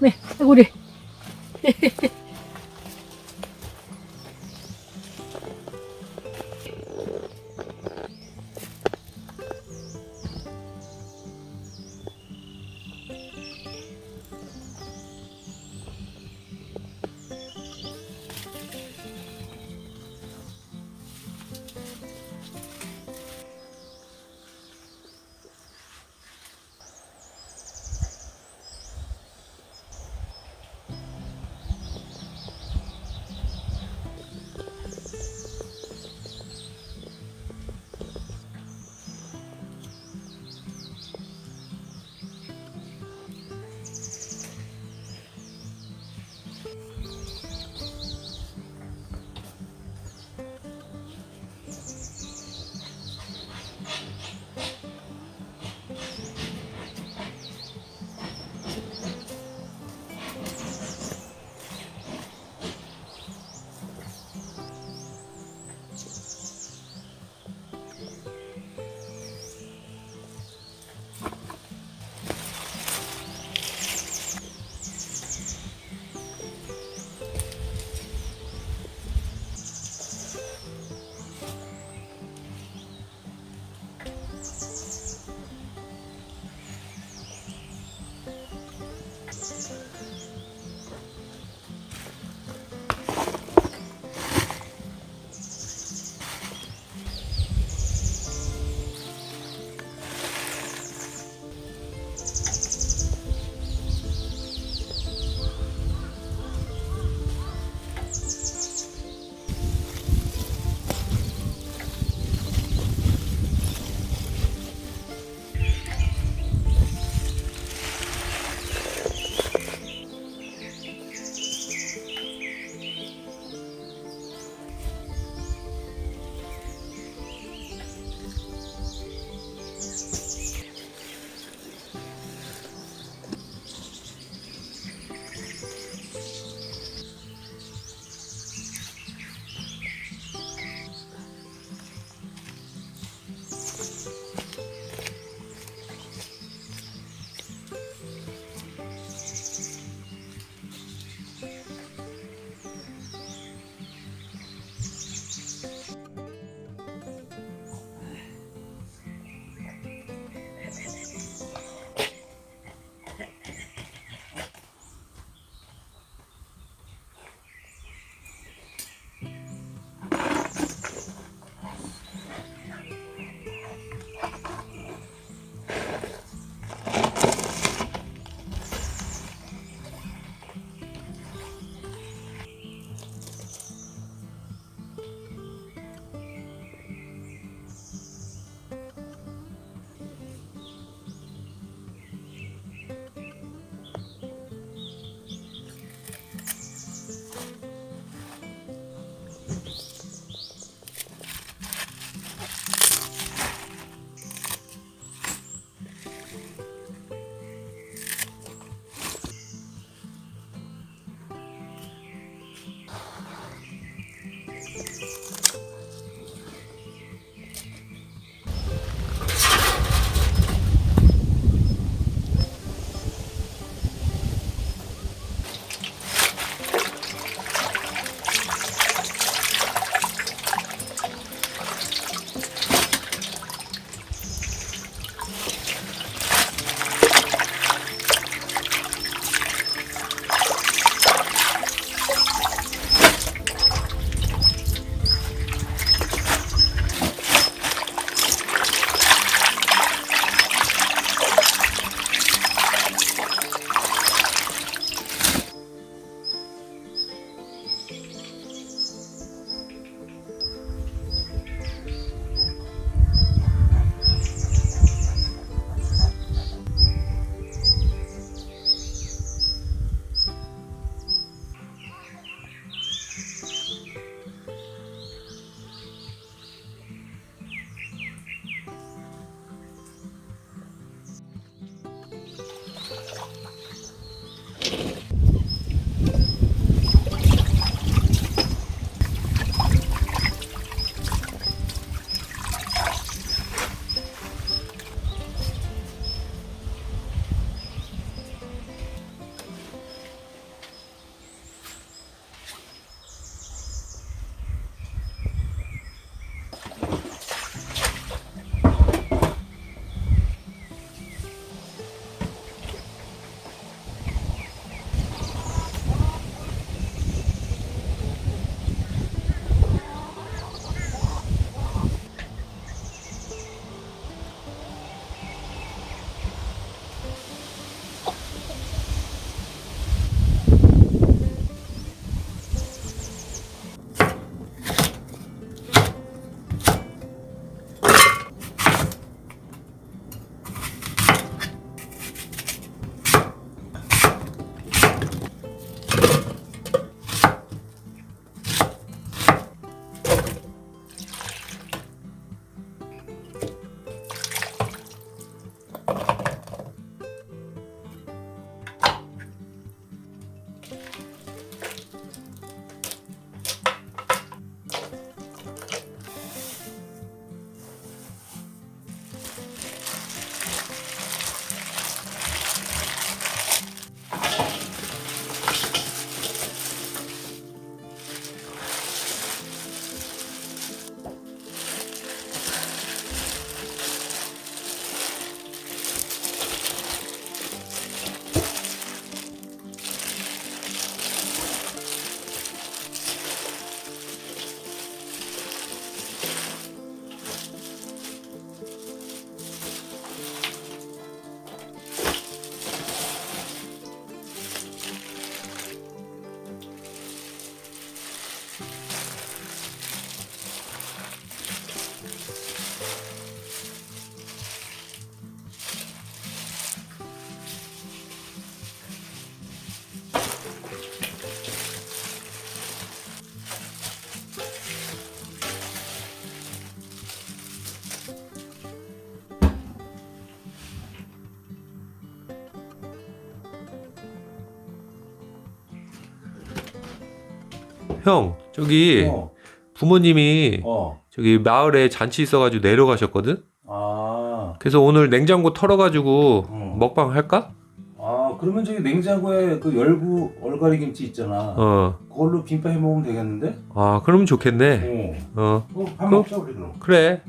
네, 우리. 형, 저기 부모님이 저기 마을에 잔치 있어가지고 내려가셨거든? 아, 그래서 오늘 냉장고 털어가지고 먹방 할까? 그러면 저기 냉장고에 그 열구 얼갈이 김치 있잖아. 그걸로 김밥 해 먹으면 되겠는데? 그러면 좋겠네. 밥 먹자 우리 그럼. 그래.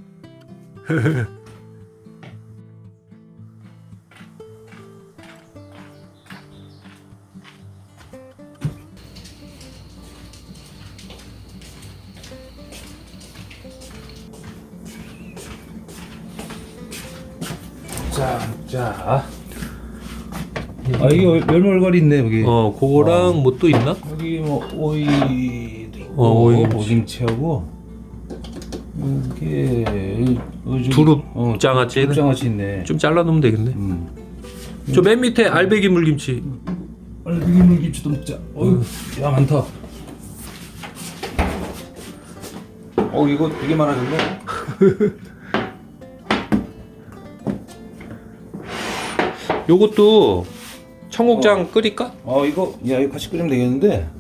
자. 이게 열무 얼갈이 있네 여기. 그거랑 뭐 또 있나? 여기 뭐 오이 오이 오김치하고 이게 두릅 장아찌. 장아찌 있네. 좀 잘라놓으면 되겠네. 저 맨 밑에 알배기 물김치. 알배기 물김치도 먹자. 야 많다. 이거 되게 많아졌네. 요것도 청국장 끓일까? 이거 같이 끓이면 되겠는데.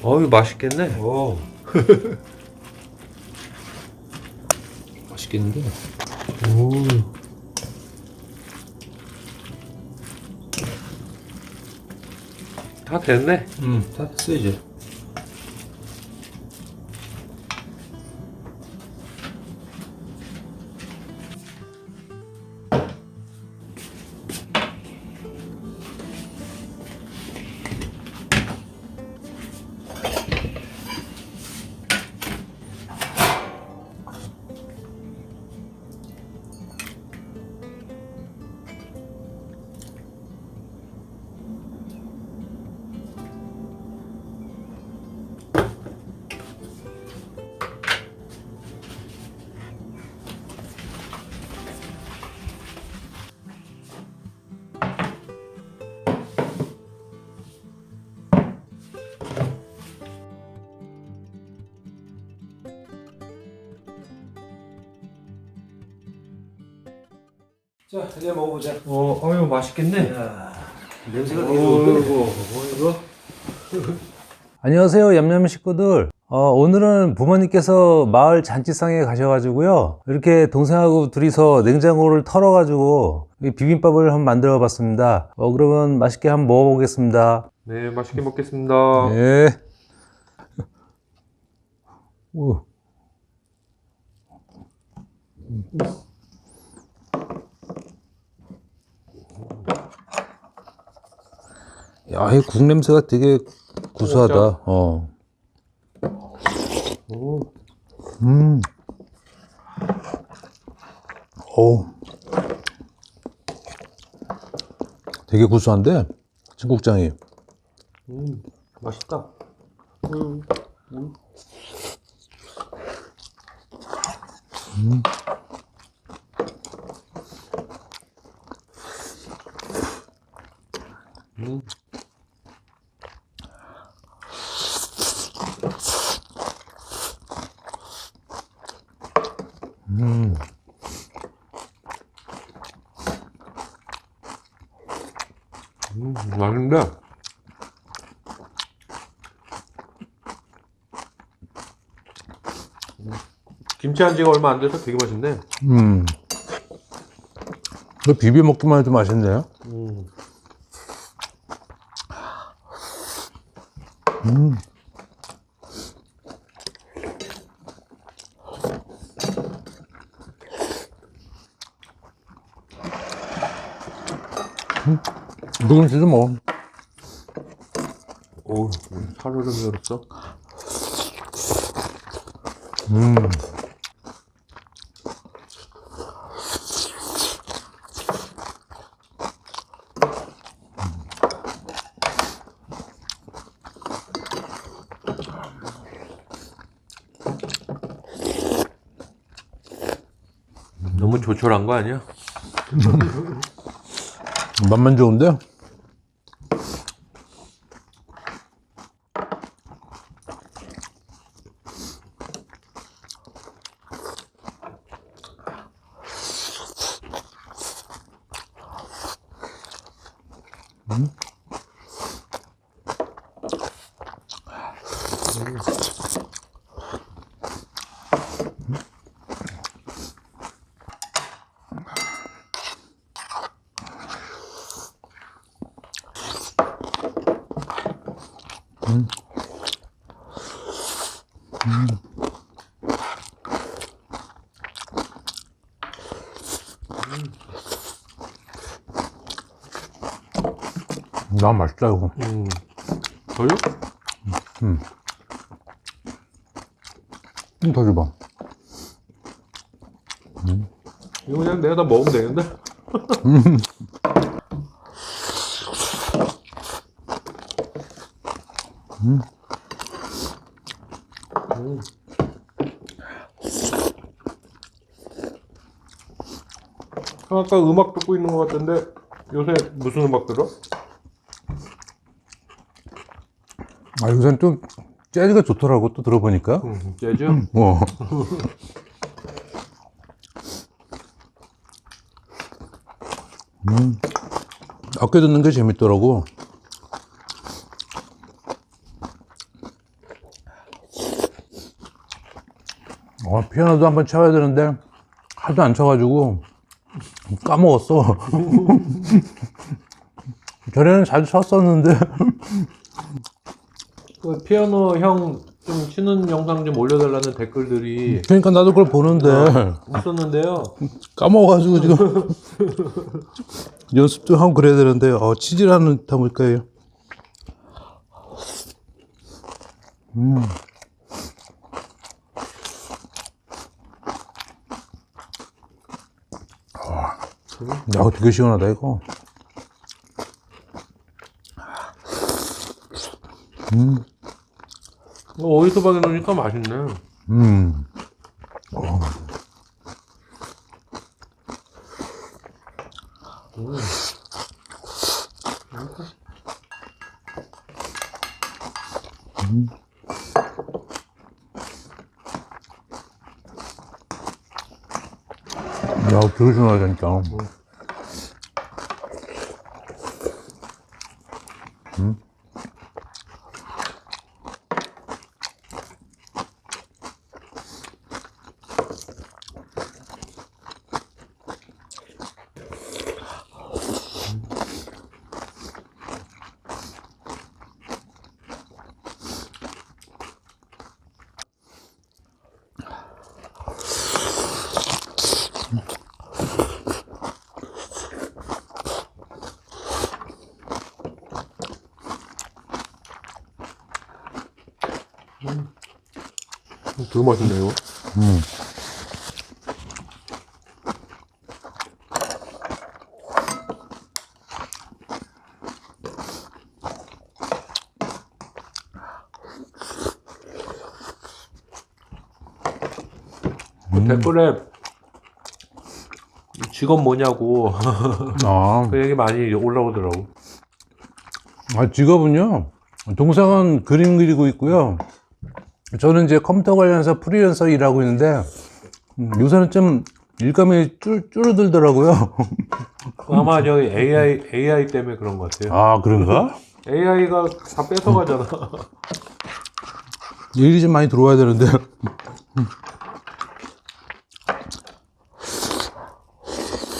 어유 맛있겠네. 맛있겠는데. 다 됐네. 다 됐어 이제. 자, 이제 먹어보자. 어유 맛있겠네. 냄새가 되게 좋은데? 이거? 안녕하세요, 얌얌 식구들. 오늘은 부모님께서 마을 잔치상에 가셔가지고요, 이렇게 동생하고 둘이서 냉장고를 털어가지고 이 비빔밥을 한번 만들어 봤습니다. 그러면 맛있게 한번 먹어보겠습니다. 네, 맛있게 먹겠습니다. 네. 오. 야, 이 국 냄새가 되게 구수하다. 되게 구수한데, 청국장이. 맛있다. 맛있는데? 김치 한 지가 얼마 안 돼서 되게 맛있네. 이거 비벼 먹기만 해도 맛있네요. 누군지도 뭐. 오, 살얼음이 얼었어. 너무 조촐한 거 아니야? 맛만 좋은데? 나 맛있다 이거. 저요? 좀 더 줘봐. 이거 그냥 내가 다 먹으면 되겠는데? 아까 음악 듣고 있는 것 같은데 요새 무슨 음악 들어? 아, 요새는 좀 재즈가 좋더라고, 또 들어보니까. 재즈? 어. 아껴 듣는 게 재밌더라고. 피아노도 한번 쳐야 되는데 하도 안 쳐가지고 까먹었어. 전에는 자주 쳤었는데. 그 피아노 형 좀 치는 영상 좀 올려달라는 댓글들이 그러니까 나도 그걸 보는데 있었는데요. 까먹어가지고 지금 연습 좀 하고 그래야 되는데 치질 않는 듯한 걸까요? 야, 되게 시원하다 이거. 어디서 박여놓으니까 맛있네. 야, 되게 시원하다 진짜. 되게 맛있네요. 댓글에 직업 뭐냐고 그 얘기 많이 올라오더라고. 직업은요, 동생은 그림 그리고 있고요. 저는 이제 컴퓨터 관련해서 프리랜서 일하고 있는데, 요새는 좀 일감이 줄어들더라고요. 아마 저기 AI 때문에 그런 것 같아요. 아, 그런가? AI가 다 뺏어가잖아. 일이 좀 많이 들어와야 되는데.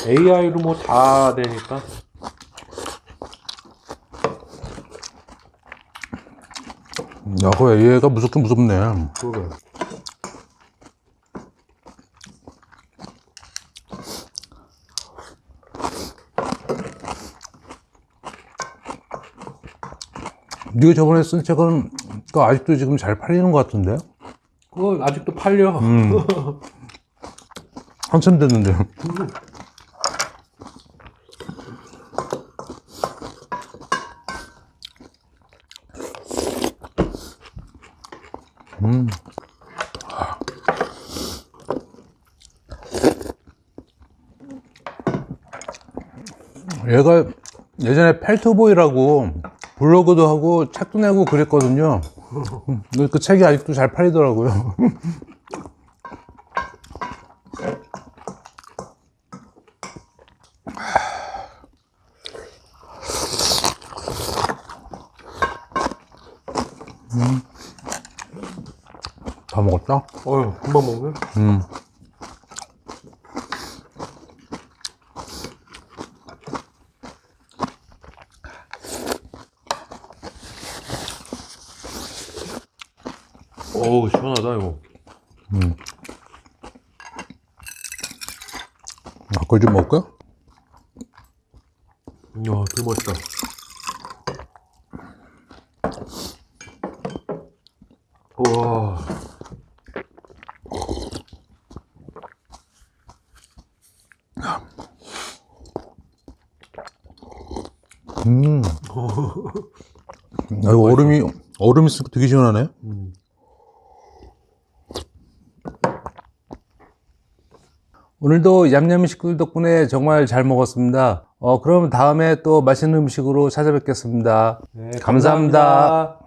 AI로 뭐 다 되니까. 야, 그 얘가 무섭긴 무섭네. 그러게. 네가 저번에 쓴 책은 또 아직도 지금 잘 팔리는 것 같은데? 그거 아직도 팔려. 한참 됐는데. 얘가 예전에 펠트보이라고 블로그도 하고 책도 내고 그랬거든요. 그 책이 아직도 잘 팔리더라고요. 다 먹었다? 어휴, 금방 먹네. 어우, 시원하다, 이거. 그걸 좀 먹을까? 이야, 되게 맛있다. 우와. 이거 얼음이 있으니까 되게 시원하네. 오늘도 얌얌이 식구들 덕분에 정말 잘 먹었습니다. 그럼 다음에 또 맛있는 음식으로 찾아뵙겠습니다. 네, 감사합니다.